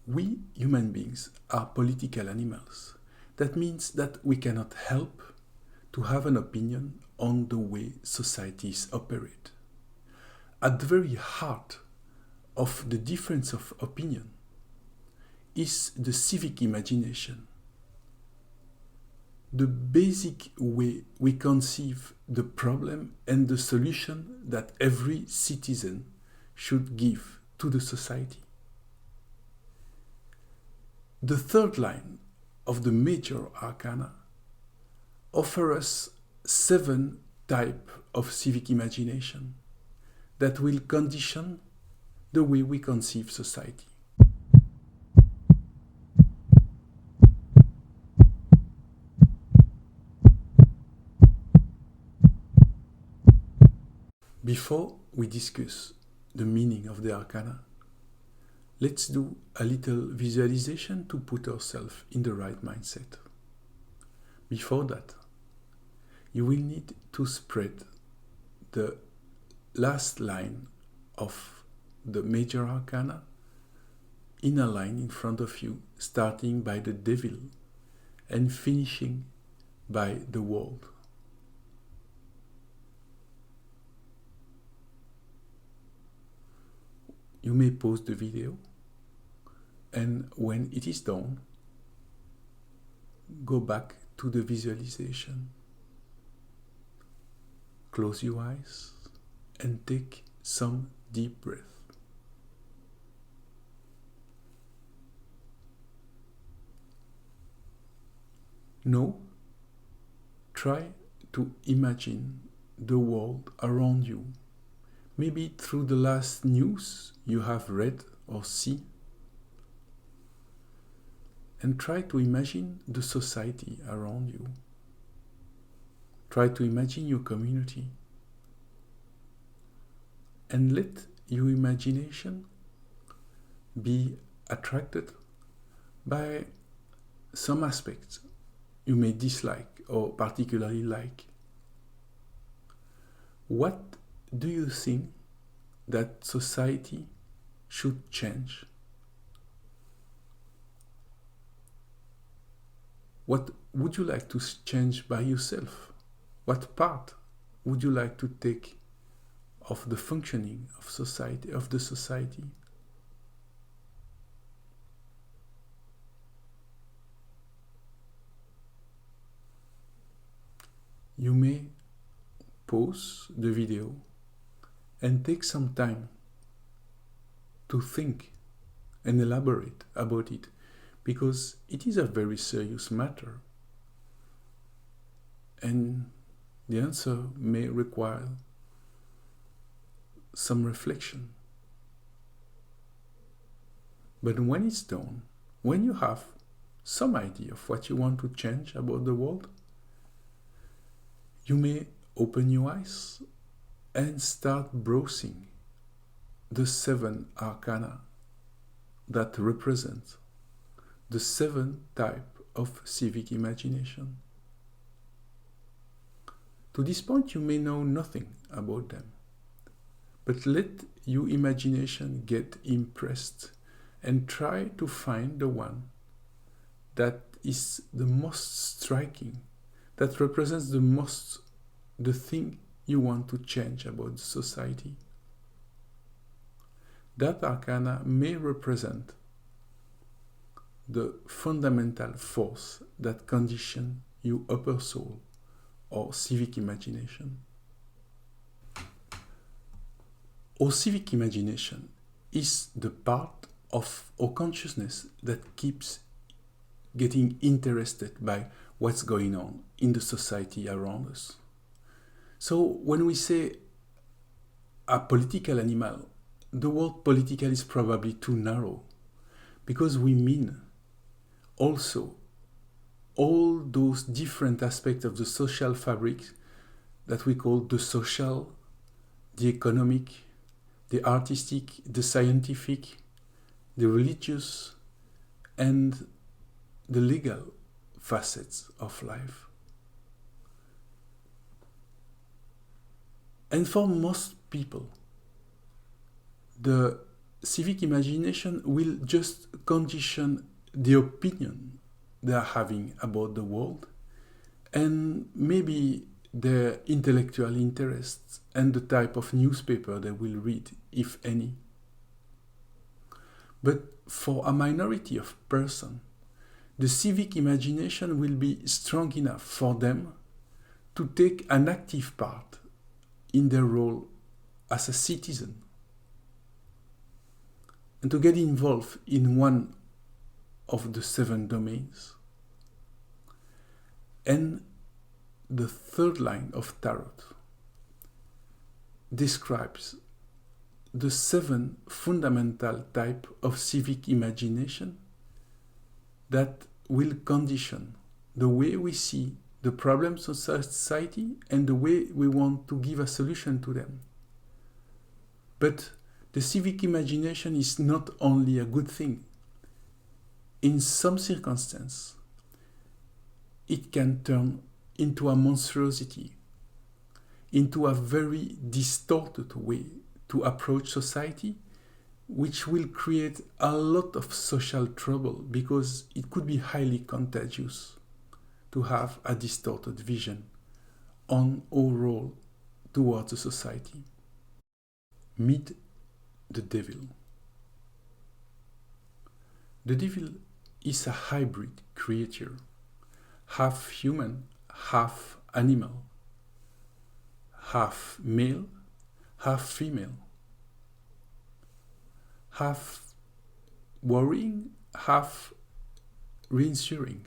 We human beings are political animals. That means that we cannot help to have an opinion on the way societies operate. At the very heart of the difference of opinion is the civic imagination, the basic way we conceive the problem and the solution that every citizen should give to the society. The third line of the major arcana offers us 7 types of civic imagination that will condition the way we conceive society. Before we discuss the meaning of the arcana, let's do a little visualization to put ourselves in the right mindset. Before that, you will need to spread the last line of the major arcana in a line in front of you, starting by the devil and finishing by the world. You may pause the video, and when it is done, go back to the visualization. Close your eyes and take some deep breath. Now, try to imagine the world around you, maybe through the last news you have read or seen, and try to imagine the society around you. Try to imagine your community, and let your imagination be attracted by some aspects you may dislike or particularly like. What do you think that society should change? What would you like to change by yourself? What part would you like to take of the functioning of society, of the society? You may pause the video and take some time to think and elaborate about it, because it is a very serious matter, and the answer may require some reflection. But when it's done, when you have some idea of what you want to change about the world, you may open your eyes and start browsing the 7 arcana that represent the 7 types of civic imagination. To this point, you may know nothing about them, but let your imagination get impressed and try to find the one that is the most striking, that represents the most the thing you want to change about society. That arcana may represent the fundamental force that conditions your upper soul or civic imagination. Our civic imagination is the part of our consciousness that keeps getting interested by what's going on in the society around us. So when we say a political animal, the word political is probably too narrow, because we mean also all those different aspects of the social fabric that we call the social, the economic, the artistic, the scientific, the religious, and the legal facets of life. And for most people, the civic imagination will just condition the opinion they are having about the world, and maybe their intellectual interests and the type of newspaper they will read, if any. But for a minority of persons, the civic imagination will be strong enough for them to take an active part in their role as a citizen and to get involved in one of the 7 domains. And the third line of Tarot describes the 7 fundamental types of civic imagination that will condition the way we see the problems of society and the way we want to give a solution to them. But the civic imagination is not only a good thing. In some circumstances, it can turn into a monstrosity, into a very distorted way to approach society, which will create a lot of social trouble because it could be highly contagious to have a distorted vision on our role towards the society. Meet the devil. The devil is a hybrid creature, half human, half animal, half male, half female, half worrying, half reassuring.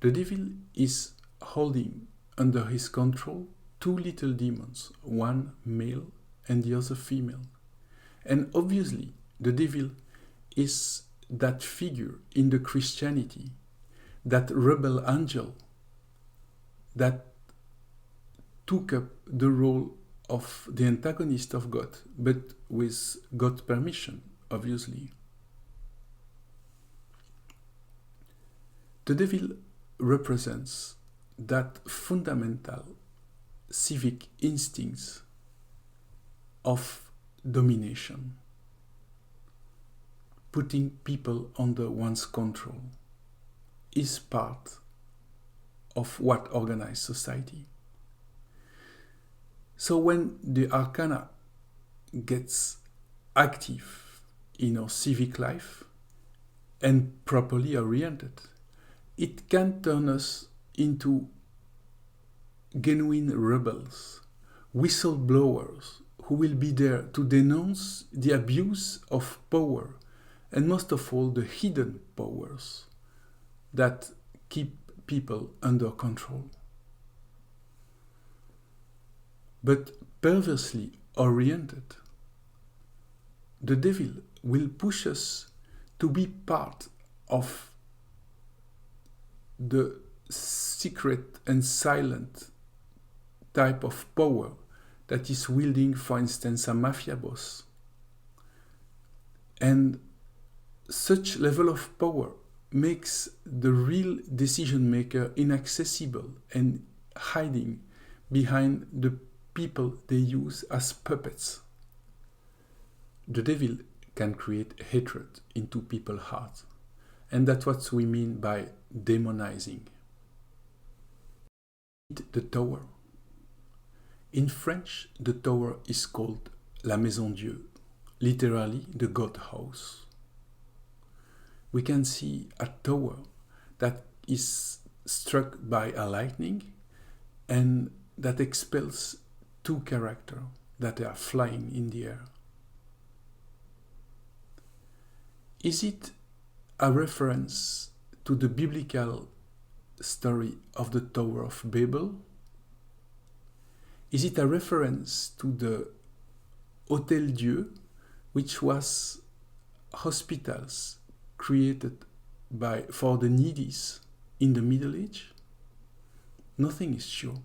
The devil is holding under his control 2 little demons, one male and the other female. And obviously, the devil is that figure in the Christianity, that rebel angel that took up the role of the antagonist of God, but with God's permission, obviously. The devil represents that fundamental civic instincts of domination, putting people under one's control, is part of what organizes society. So when the arcana gets active in our civic life and properly oriented, it can turn us into genuine rebels, whistleblowers who will be there to denounce the abuse of power, and most of all the hidden powers that keep people under control. But perversely oriented, the devil will push us to be part of the secret and silent type of power that is wielding, for instance, a mafia boss. And such level of power makes the real decision maker inaccessible and hiding behind the people they use as puppets. The devil can create hatred into people's hearts, and that's what we mean by demonizing. The tower. In French, the tower is called La Maison Dieu, literally the God house. We can see a tower that is struck by a lightning and that expels 2 characters that are flying in the air. Is it a reference to the biblical story of the Tower of Babel? Is it a reference to the Hôtel Dieu, which was hospitals created for the needy in the Middle Age? Nothing is sure.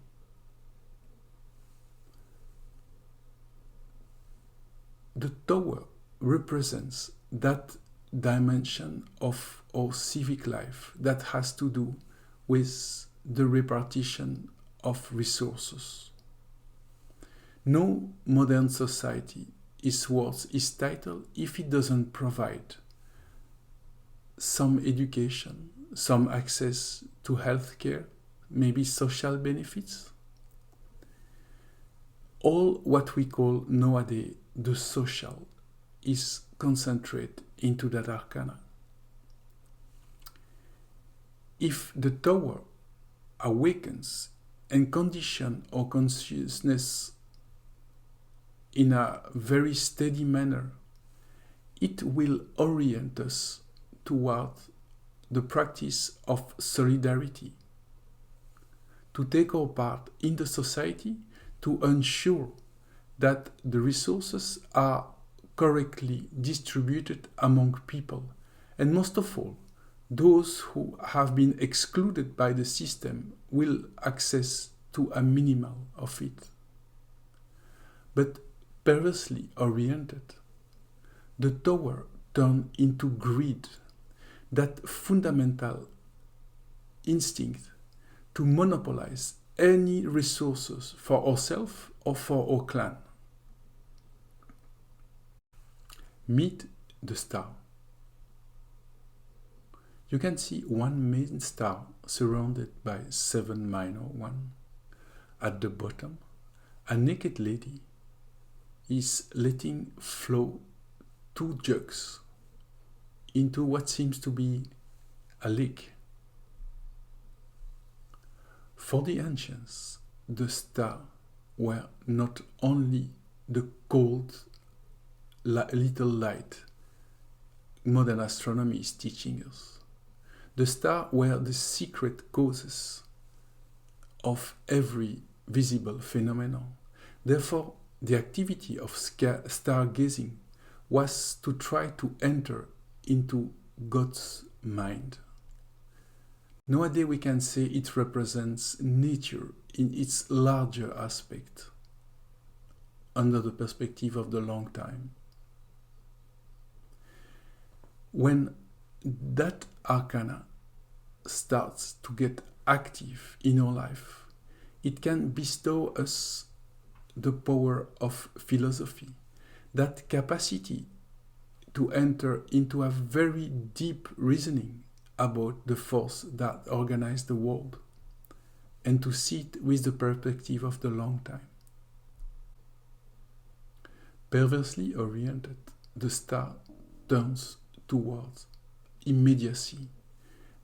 The tower represents that dimension of our civic life that has to do with the repartition of resources. No modern society is worth its title if it doesn't provide some education, some access to healthcare, maybe social benefits. All what we call nowadays the social is concentrated into that arcana. If the tower awakens and conditions our consciousness in a very steady manner, it will orient us toward the practice of solidarity, to take our part in the society, to ensure that the resources are correctly distributed among people, and most of all, those who have been excluded by the system will access to a minimal of it. But perversely oriented, the tower turned into greed, that fundamental instinct to monopolize any resources for ourselves or for our clan. Meet the star. You can see one main star surrounded by 7 minor ones. At the bottom, a naked lady is letting flow 2 jugs into what seems to be a lake. For the ancients, the stars were not only the cold little light modern astronomy is teaching us. The stars were the secret causes of every visible phenomenon. Therefore, the activity of stargazing was to try to enter into God's mind. Nowadays we can say it represents nature in its larger aspect, under the perspective of the long time. When that arcana starts to get active in our life, it can bestow us the power of philosophy, that capacity to enter into a very deep reasoning about the force that organized the world, and to see it with the perspective of the long time. Perversely oriented, the star turns towards immediacy,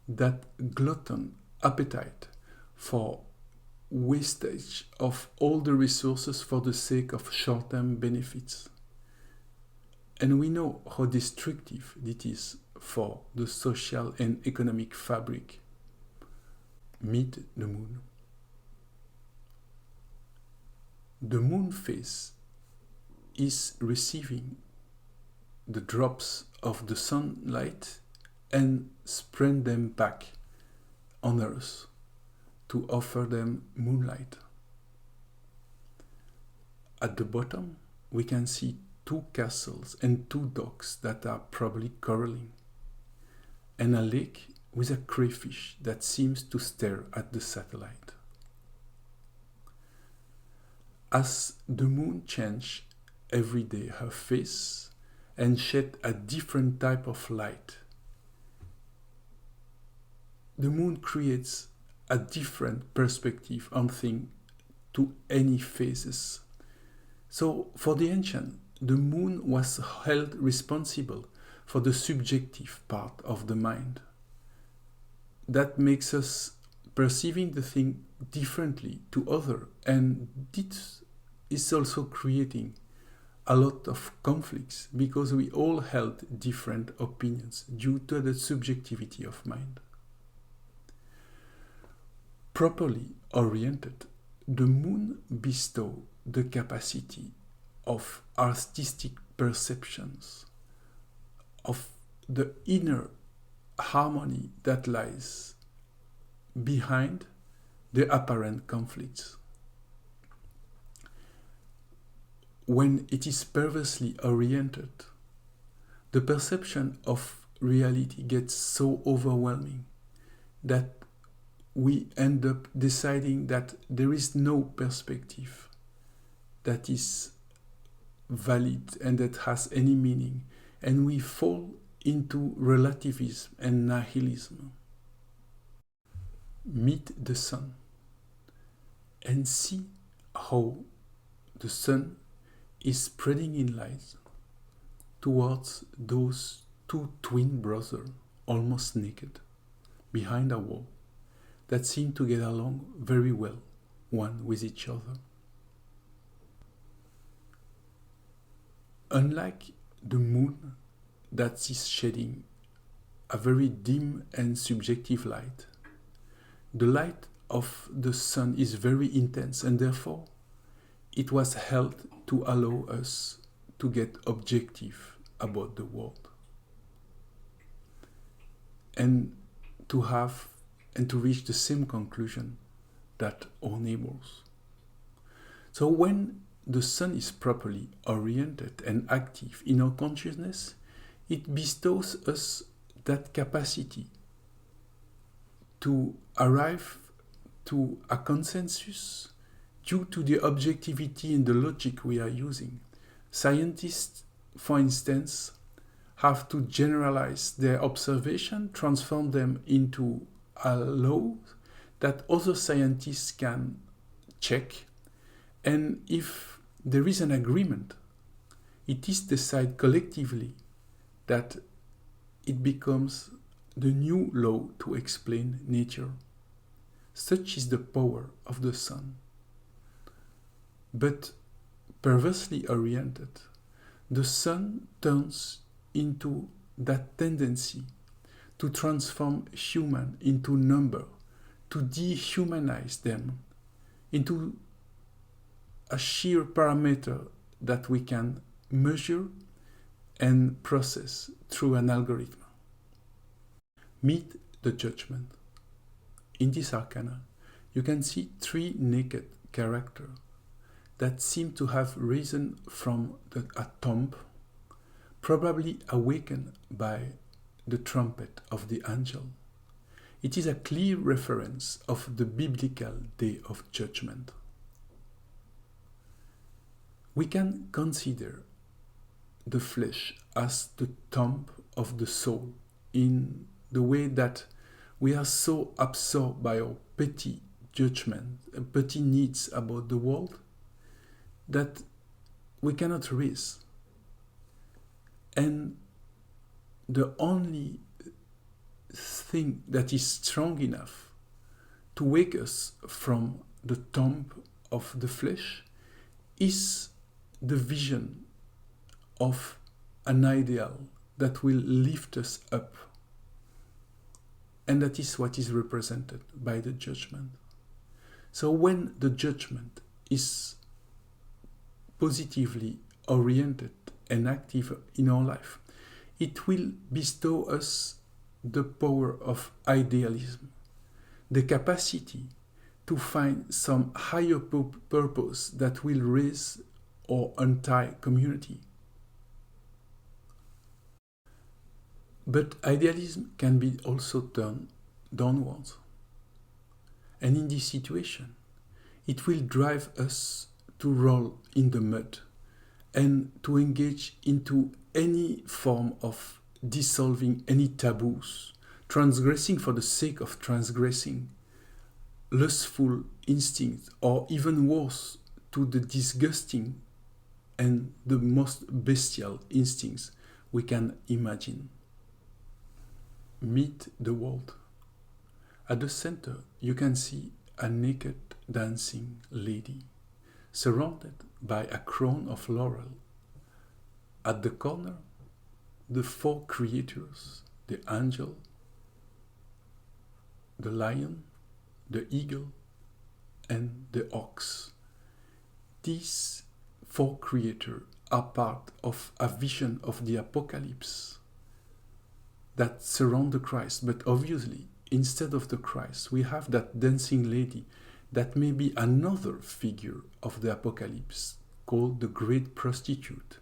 that glutton appetite for wastage of all the resources for the sake of short-term benefits. And we know how destructive it is for the social and economic fabric. Meet the moon. The moon phase is receiving the drops of the sunlight and spread them back on Earth to offer them moonlight. At the bottom, we can see 2 castles and 2 docks that are probably quarreling, and a lake with a crayfish that seems to stare at the satellite. As the moon changes every day her face and shed a different type of light, the moon creates a different perspective on things to any phases. So for the ancient, the moon was held responsible for the subjective part of the mind. That makes us perceiving the thing differently to others, and this is also creating a lot of conflicts because we all held different opinions due to the subjectivity of mind. Properly oriented, the moon bestows the capacity of artistic perceptions, of the inner harmony that lies behind the apparent conflicts. When it is perversely oriented, the perception of reality gets so overwhelming that we end up deciding that there is no perspective that is valid and that has any meaning, and we fall into relativism and nihilism. Meet the sun and see how the sun is spreading in light towards those two twin brothers, almost naked, behind a wall, that seem to get along very well, one with each other. Unlike the moon that is shedding a very dim and subjective light, the light of the sun is very intense, and therefore it was held to allow us to get objective about the world and to have and to reach the same conclusion that our neighbors. So when the sun is properly oriented and active in our consciousness, it bestows us that capacity to arrive to a consensus due to the objectivity and the logic we are using. Scientists, for instance, have to generalize their observation, transform them into a law that other scientists can check, and if there is an agreement, it is decided collectively that it becomes the new law to explain nature. Such is the power of the sun. But perversely oriented, the sun turns into that tendency to transform human into number, to dehumanize them into a sheer parameter that we can measure and process through an algorithm. Meet the judgment. In this arcana, you can see three naked characters that seem to have risen from a tomb, probably awakened by the trumpet of the angel. It is a clear reference of the biblical day of judgment. We can consider the flesh as the tomb of the soul in the way that we are so absorbed by our petty judgment, petty needs about the world, that we cannot raise. And the only thing that is strong enough to wake us from the tomb of the flesh is the vision of an ideal that will lift us up. And that is what is represented by the judgment. So when the judgment is positively oriented and active in our life, it will bestow us the power of idealism, the capacity to find some higher purpose that will raise our entire community. But idealism can be also turned downwards. And in this situation, it will drive us to roll in the mud and to engage into any form of dissolving any taboos, transgressing for the sake of transgressing, lustful instincts, or even worse, to the disgusting and the most bestial instincts we can imagine. Meet the world. At the center, you can see a naked dancing lady, surrounded by a crown of laurel. At the corner, the four creatures, the angel, the lion, the eagle, and the ox. These four creatures are part of a vision of the apocalypse that surround the Christ, but obviously, instead of the Christ, we have that dancing lady that may be another figure of the apocalypse, called the great prostitute,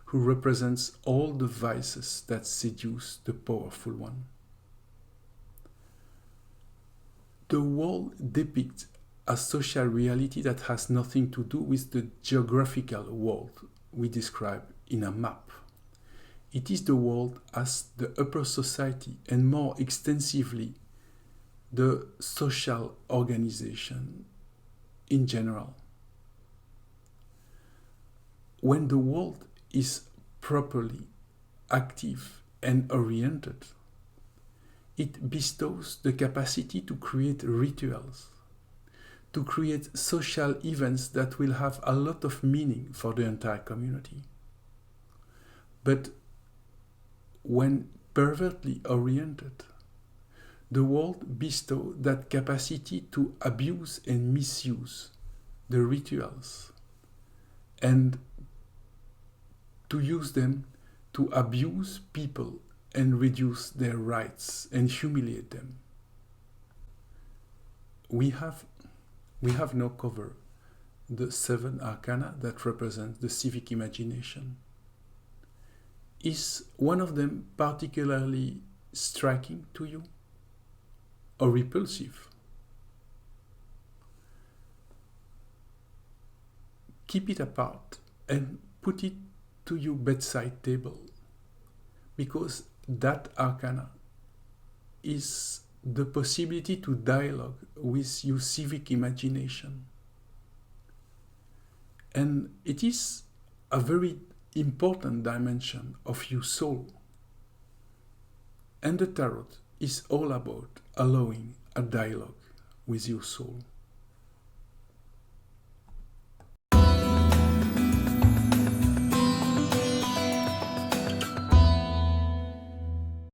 who represents all the vices that seduce the powerful one. The wall depicts a social reality that has nothing to do with the geographical world we describe in a map. It is the world as the upper society and more extensively the social organization in general. When the world is properly active and oriented, it bestows the capacity to create rituals, to create social events that will have a lot of meaning for the entire community. But when pervertly oriented, the world bestows that capacity to abuse and misuse the rituals and to use them to abuse people and reduce their rights and humiliate them. We have now covered the 7 arcana that represent the civic imagination. Is one of them particularly striking to you or repulsive? Keep it apart and put it to your bedside table, because that arcana is the possibility to dialogue with your civic imagination. And it is a very important dimension of your soul. And the tarot is all about allowing a dialogue with your soul.